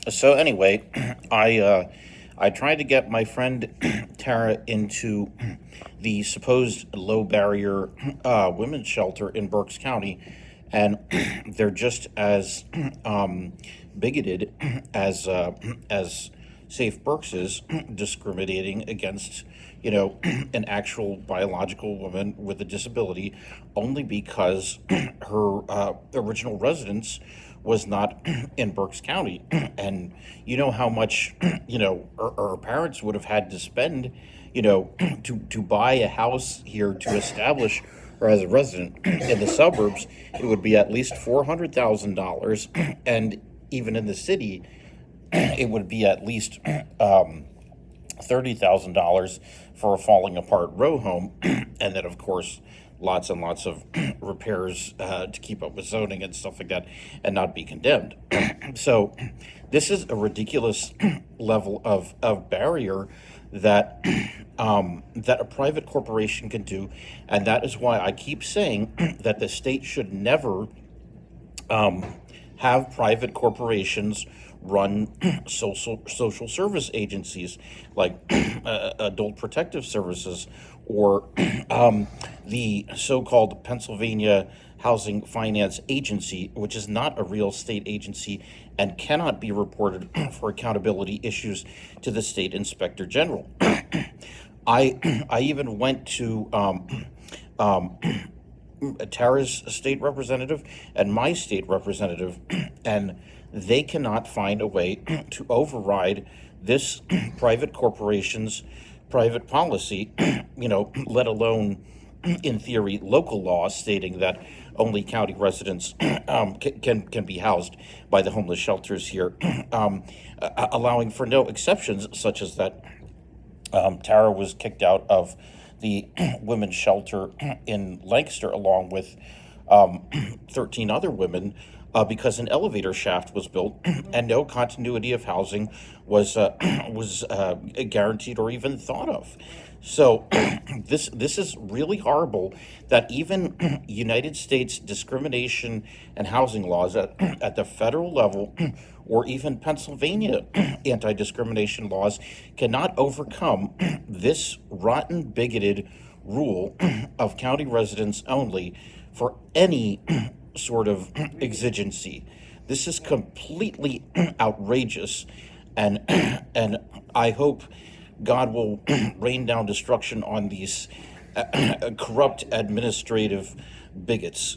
So anyway, I tried to get my friend Tara into the supposed low barrier women's shelter in Berks County, and they're just as bigoted as Safe Berks is, discriminating against an actual biological woman with a disability only because her original residence was not in Berks County. And you know how much, her parents would have had to spend, to buy a house here to establish her as a resident in the suburbs. It would be at least $400,000. And even in the city, it would be at least $30,000 for a falling apart row home, and then of course lots and lots of repairs to keep up with zoning and stuff like that, and not be condemned. So this is a ridiculous level of barrier that that a private corporation can do, and that is why I keep saying that the state should never have private corporations run social service agencies like adult protective services, or the so-called Pennsylvania Housing Finance Agency, which is not a real state agency and cannot be reported for accountability issues to the state inspector general. I even went to Tara's state representative and my state representative, and they cannot find a way to override this private corporation's private policy, let alone, in theory, local law stating that only county residents can be housed by the homeless shelters here, allowing for no exceptions, such as that Tara was kicked out of the women's shelter in Lancaster along with 13 other women because an elevator shaft was built and no continuity of housing was guaranteed or even thought of. So this is really horrible that even United States discrimination and housing laws at the federal level, or even Pennsylvania anti-discrimination laws, cannot overcome this rotten, bigoted rule of county residents only for any sort of exigency. This is completely outrageous, and and I hope God will rain down destruction on these corrupt administrative bigots.